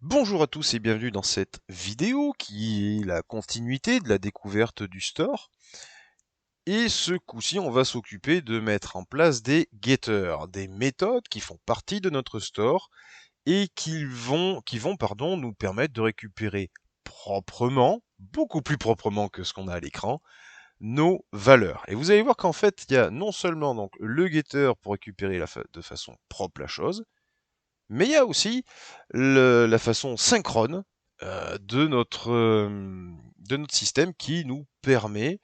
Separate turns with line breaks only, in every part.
Bonjour à tous et bienvenue dans cette vidéo qui est la continuité de la découverte du store. Et ce coup-ci, on va s'occuper de mettre en place des getters, des méthodes qui font partie de notre store et qui vont nous permettre de récupérer proprement, beaucoup plus proprement que ce qu'on a à l'écran, nos valeurs. Et vous allez voir qu'en fait, il y a non seulement donc le getter pour récupérer de façon propre la chose, mais il y a aussi la façon synchrone de notre système qui nous permet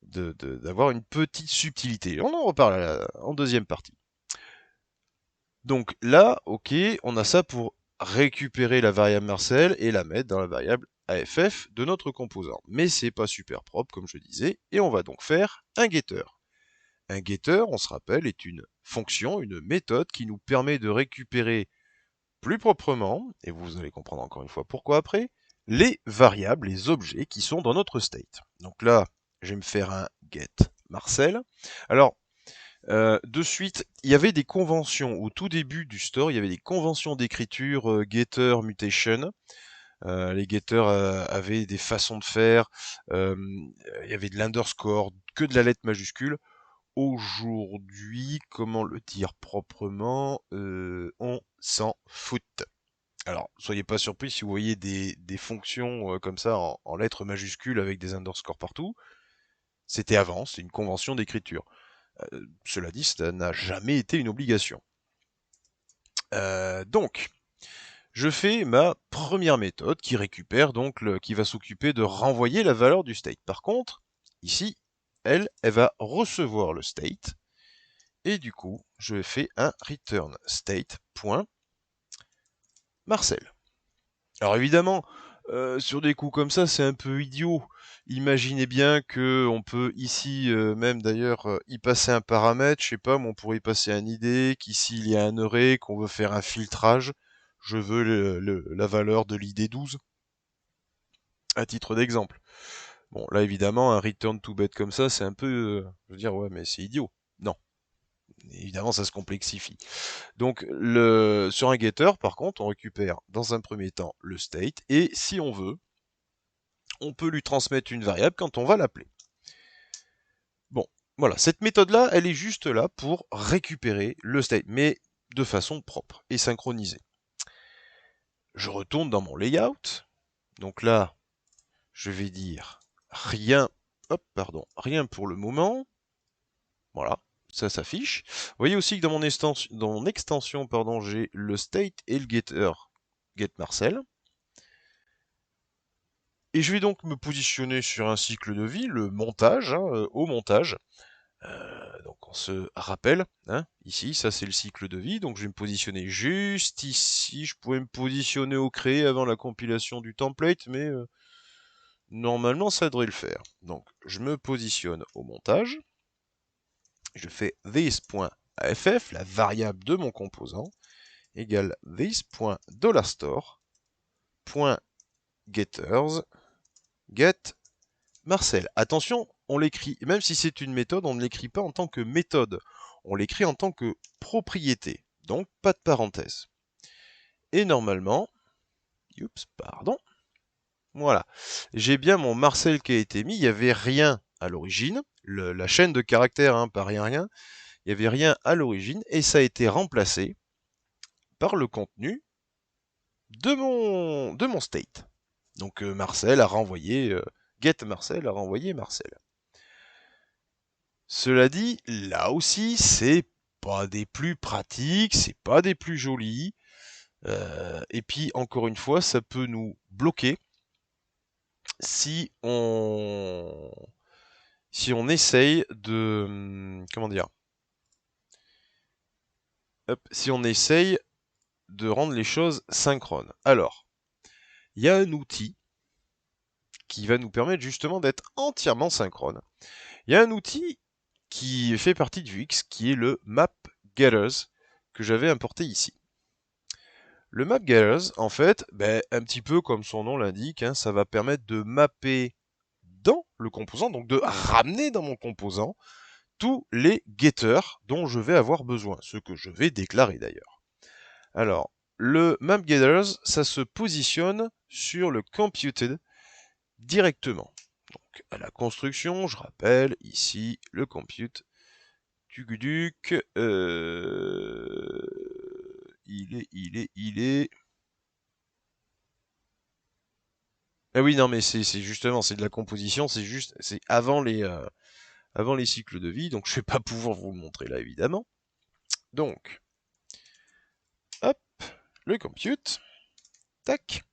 d'avoir une petite subtilité. On en reparle en deuxième partie. Donc là, ok, on a ça pour récupérer la variable Marcel et la mettre dans la variable AFF de notre composant. Mais c'est pas super propre, comme je disais, et on va donc faire un getter. Un getter, on se rappelle, est une fonction, une méthode qui nous permet de récupérer plus proprement, et vous allez comprendre encore une fois pourquoi après, les variables, les objets qui sont dans notre state. Donc là, je vais me faire un get Marcel. Alors, de suite, il y avait des conventions au tout début du store, il y avait des conventions d'écriture getter, mutation. Les getters avaient des façons de faire, il y avait de l'underscore, que de la lettre majuscule. Aujourd'hui, comment le dire proprement, on s'en fout. Alors, soyez pas surpris si vous voyez des fonctions comme ça en lettres majuscules avec des underscores partout. C'était avant, c'est une convention d'écriture. Cela dit, ça n'a jamais été une obligation. Donc, je fais ma première méthode qui récupère donc qui va s'occuper de renvoyer la valeur du state. Par contre, ici, elle va recevoir le state et du coup, je fais un return state.Marcel. Alors évidemment, sur des coups comme ça, c'est un peu idiot. Imaginez bien que on peut ici, même d'ailleurs, y passer un paramètre, je sais pas, mais on pourrait y passer un ID, qu'ici il y a un array, qu'on veut faire un filtrage. Je veux la valeur de l'ID 12, à titre d'exemple. Bon, là évidemment, un return tout bête comme ça, c'est un peu, je veux dire, ouais, mais c'est idiot. Non, évidemment, ça se complexifie. Donc, sur un getter, par contre, on récupère dans un premier temps le state, et si on veut, on peut lui transmettre une variable quand on va l'appeler. Bon, voilà, cette méthode-là, elle est juste là pour récupérer le state, mais de façon propre et synchronisée. Je retourne dans mon layout. Donc là, je vais dire rien, rien pour le moment. Voilà, ça s'affiche. Vous voyez aussi que dans mon extension, j'ai le state et le getter getMarcel. Et je vais donc me positionner sur un cycle de vie, le montage, au montage. Donc on se rappelle, ici, ça c'est le cycle de vie, donc je vais me positionner juste ici, je pouvais me positionner au créé avant la compilation du template, mais normalement ça devrait le faire. Donc je me positionne au montage, je fais this.aff, la variable de mon composant, égale this.$store.getters, get Marcel. Attention, on l'écrit, même si c'est une méthode, on ne l'écrit pas en tant que méthode. On l'écrit en tant que propriété. Donc, pas de parenthèse. Et normalement, voilà. J'ai bien mon Marcel qui a été mis. Il n'y avait rien à l'origine. La chaîne de caractères, pas rien, rien. Il n'y avait rien à l'origine. Et ça a été remplacé par le contenu de mon state. Donc, Marcel a renvoyé, get Marcel a renvoyé Marcel. Cela dit, là aussi, c'est pas des plus pratiques, c'est pas des plus jolis. Et puis, encore une fois, ça peut nous bloquer si on essaye de, comment dire, si on essaye de rendre les choses synchrones. Alors, il y a un outil qui va nous permettre justement d'être entièrement synchrone. Il y a un outil qui fait partie de Vue.x, qui est le mapgetters, que j'avais importé ici. Le mapgetters, en fait, un petit peu comme son nom l'indique, ça va permettre de mapper dans le composant, donc de ramener dans mon composant tous les getters dont je vais avoir besoin, ce que je vais déclarer d'ailleurs. Alors, le mapGathers, ça se positionne sur le computed directement. Donc à la construction, je rappelle ici le compute. Tuguduc, il est. Ah oui, non, mais c'est justement, c'est de la composition, c'est avant les cycles de vie, donc je vais pas pouvoir vous le montrer là, évidemment. Donc, hop, le compute, tac,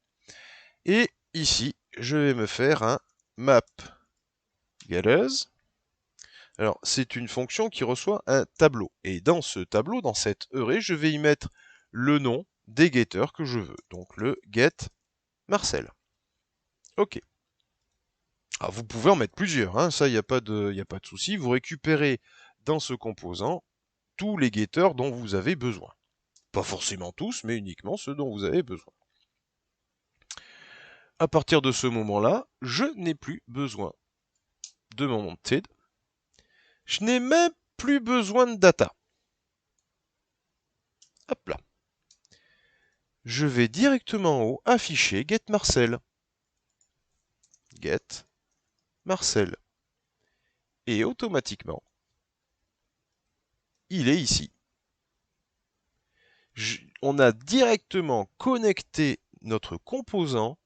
et ici, je vais me faire un map gathers. Alors, c'est une fonction qui reçoit un tableau, et dans ce tableau, dans cette array, je vais y mettre le nom des getters que je veux, donc le get Marcel. Ok. Alors, vous pouvez en mettre plusieurs, hein, ça, il n'y a pas de souci. Vous récupérez dans ce composant tous les getters dont vous avez besoin. Pas forcément tous, mais uniquement ceux dont vous avez besoin. À partir de ce moment-là, je n'ai plus besoin de mon mounted. Je n'ai même plus besoin de data. Hop là. Je vais directement en haut afficher get Marcel. Get Marcel. Et automatiquement, il est ici. On a directement connecté notre composant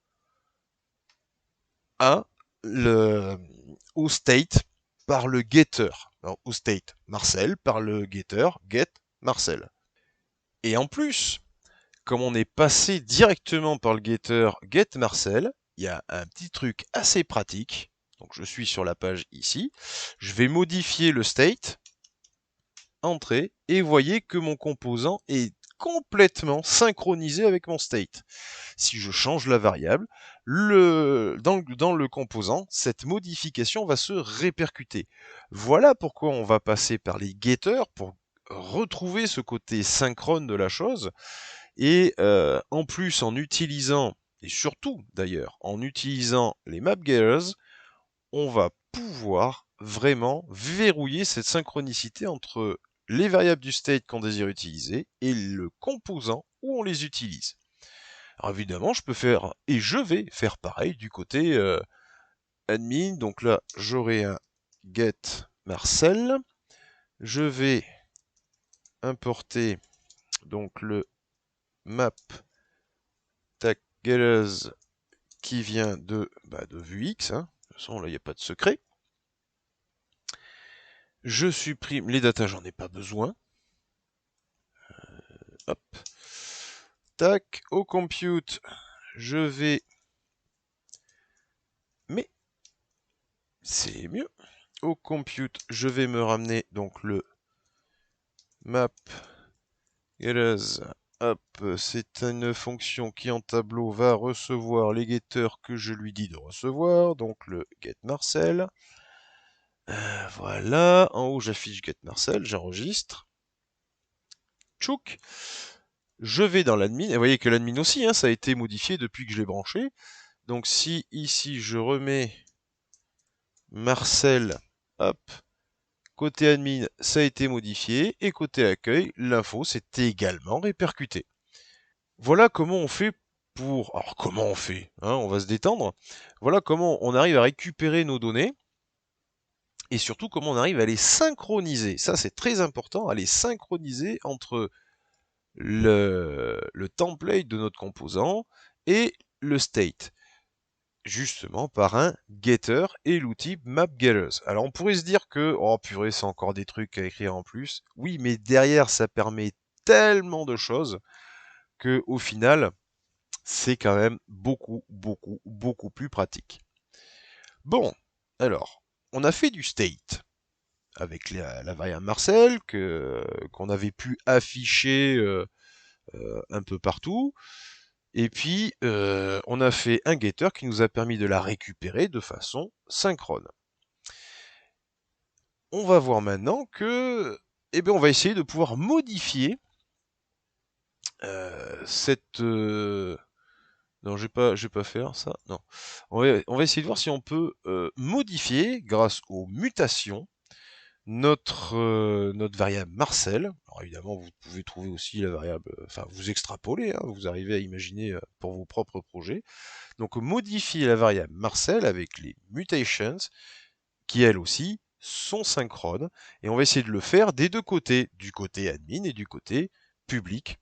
au state par le getter. Alors, au state Marcel par le getter get Marcel. Et en plus, comme on est passé directement par le getter get Marcel, il y a un petit truc assez pratique. Donc je suis sur la page ici. Je vais modifier le state, entrer, et vous voyez que mon composant est complètement synchronisé avec mon state. Si je change la variable, dans le composant, cette modification va se répercuter. Voilà pourquoi on va passer par les getters pour retrouver ce côté synchrone de la chose. Et en plus, en utilisant, et surtout d'ailleurs, en utilisant les mapgetters, on va pouvoir vraiment verrouiller cette synchronicité entre les variables du state qu'on désire utiliser et le composant où on les utilise. Alors évidemment, je peux faire, et je vais faire pareil du côté admin. Donc là, j'aurai un get Marcel. Je vais importer donc le map getters qui vient de Vuex. Hein. De toute façon, là, il n'y a pas de secret. Je supprime les datas, j'en ai pas besoin. Hop. Tac, au compute, je vais... Mais c'est mieux. Au compute, je vais me ramener donc le map getters. Hop, c'est une fonction qui en tableau va recevoir les getters que je lui dis de recevoir. Donc le get Marcel. Voilà, en haut j'affiche get Marcel, j'enregistre. Tchouk. Je vais dans l'admin, et vous voyez que l'admin aussi, hein, ça a été modifié depuis que je l'ai branché. Donc si ici je remets Marcel, hop, côté admin, ça a été modifié, et côté accueil, l'info s'est également répercutée. Voilà comment on fait pour... Alors comment on fait, hein, on va se détendre. Voilà comment on arrive à récupérer nos données, et surtout comment on arrive à les synchroniser. Ça c'est très important, à les synchroniser entre le template de notre composant et le state, justement par un getter et l'outil mapgetters. Alors on pourrait se dire que, oh purée, c'est encore des trucs à écrire en plus. Oui, mais derrière, ça permet tellement de choses que au final, c'est quand même beaucoup, beaucoup, beaucoup plus pratique. Bon, alors, on a fait du state avec la variable Marcel qu'on avait pu afficher un peu partout. Et puis, on a fait un getter qui nous a permis de la récupérer de façon synchrone. On va voir maintenant que, eh bien, on va essayer de pouvoir modifier cette... Non, je vais pas faire ça. Non. On va essayer de voir si on peut modifier, grâce aux mutations, notre variable Marcel. Alors évidemment, vous pouvez trouver aussi la variable, enfin vous extrapolez, hein, vous arrivez à imaginer pour vos propres projets. Donc modifier la variable Marcel avec les mutations, qui elles aussi sont synchrones, et on va essayer de le faire des deux côtés, du côté admin et du côté public.